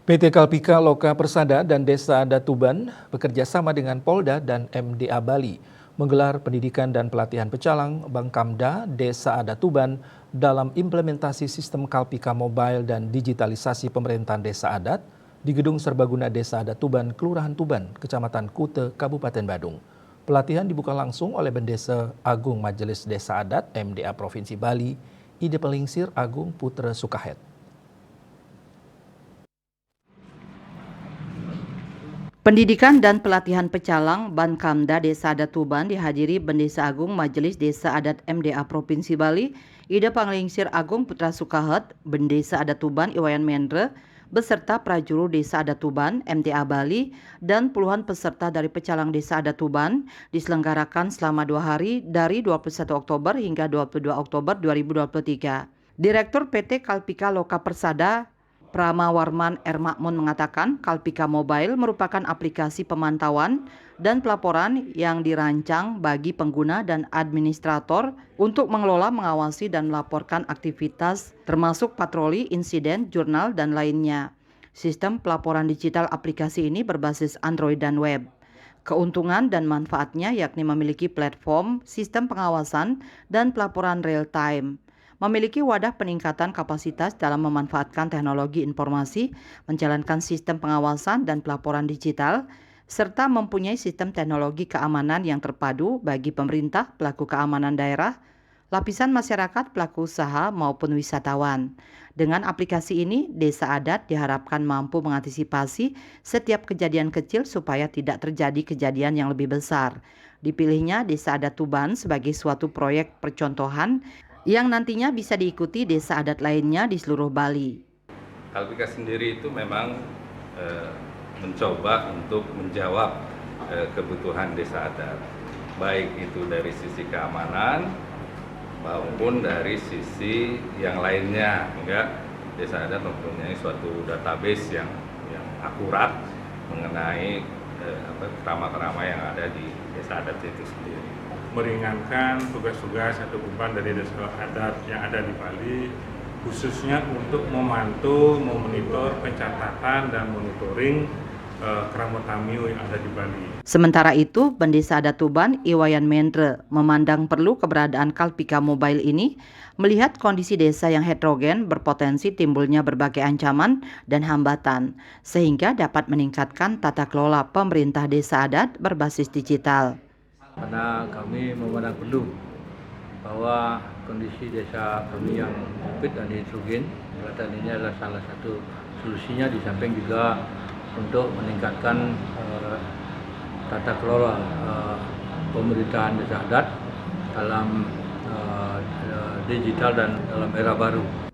PT Kalpika Loka Persada dan Desa Adat Tuban bekerja sama dengan Polda dan MDA Bali menggelar pendidikan dan pelatihan pecalang Bangkamda Desa Adat Tuban dalam implementasi sistem Kalpika Mobile dan digitalisasi pemerintahan Desa Adat di Gedung Serbaguna Desa Adat Tuban, Kelurahan Tuban, Kecamatan Kute, Kabupaten Badung. Pelatihan dibuka langsung oleh Bendesa Agung Majelis Desa Adat MDA Provinsi Bali, Ide Pelingsir Agung Putra Sukahet. Pendidikan dan pelatihan pecalang Bangkamda Desa Adat Tuban dihadiri Bendesa Agung Majelis Desa Adat MDA Provinsi Bali, Ida Panglingsir Agung Putra Sukahet, Bendesa Adat Tuban Iwayan Mendre, beserta prajuru Desa Adat Tuban MTA Bali dan puluhan peserta dari pecalang Desa Adat Tuban diselenggarakan selama 2 hari dari 21 Oktober hingga 22 Oktober 2023. Direktur PT Kalpika Loka Persada Prama Warman Ermakmun mengatakan Kalpika Mobile merupakan aplikasi pemantauan dan pelaporan yang dirancang bagi pengguna dan administrator untuk mengelola, mengawasi, dan melaporkan aktivitas termasuk patroli, insiden, jurnal, dan lainnya. Sistem pelaporan digital aplikasi ini berbasis Android dan web. Keuntungan dan manfaatnya yakni memiliki platform, sistem pengawasan, dan pelaporan real-time. Memiliki wadah peningkatan kapasitas dalam memanfaatkan teknologi informasi, menjalankan sistem pengawasan dan pelaporan digital, serta mempunyai sistem teknologi keamanan yang terpadu bagi pemerintah, pelaku keamanan daerah, lapisan masyarakat, pelaku usaha maupun wisatawan. Dengan aplikasi ini, Desa Adat diharapkan mampu mengantisipasi setiap kejadian kecil supaya tidak terjadi kejadian yang lebih besar. Dipilihnya Desa Adat Tuban sebagai suatu proyek percontohan yang nantinya bisa diikuti desa adat lainnya di seluruh Bali. Kalpika sendiri itu memang mencoba untuk menjawab kebutuhan desa adat, baik itu dari sisi keamanan maupun dari sisi yang lainnya, hingga desa adat mempunyai suatu database yang akurat mengenai kerama-kerama yang ada di desa adat itu sendiri. Meringankan tugas-tugas atau beban dari desa adat yang ada di Bali, khususnya untuk memantau, memonitor pencatatan dan monitoring kerama Tamiyo yang ada di Bali. Sementara itu, Bendesa Adat Tuban Iwayan Mendre memandang perlu keberadaan Kalpika Mobile ini melihat kondisi desa yang heterogen berpotensi timbulnya berbagai ancaman dan hambatan, sehingga dapat meningkatkan tata kelola pemerintah desa adat berbasis digital. Karena kami memandang perlu bahwa kondisi desa kami yang sempit dan heterogen, dan ini adalah salah satu solusinya, di samping juga untuk meningkatkan tata kelola pemerintahan desa adat dalam digital dan dalam era baru.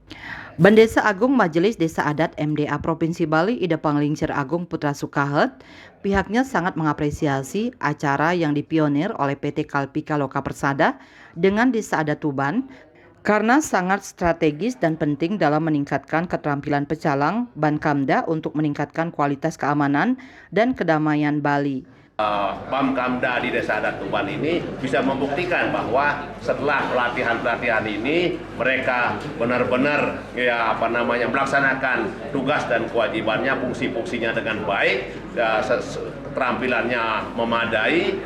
Bendesa Agung Majelis Desa Adat MDA Provinsi Bali Ida Panglingsir Agung Putra Sukahet, pihaknya sangat mengapresiasi acara yang dipionir oleh PT Kalpika Loka Persada dengan Desa Adat Tuban karena sangat strategis dan penting dalam meningkatkan keterampilan pecalang Bangkamda untuk meningkatkan kualitas keamanan dan kedamaian Bali. Bangkamda di Desa Adat Tuban ini bisa membuktikan bahwa setelah pelatihan-pelatihan ini mereka benar-benar melaksanakan tugas dan kewajibannya, fungsi-fungsinya dengan baik, keterampilannya memadai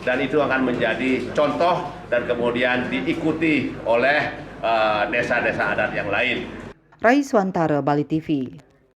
dan itu akan menjadi contoh dan kemudian diikuti oleh desa-desa adat yang lain. Raiswantara, Bali TV.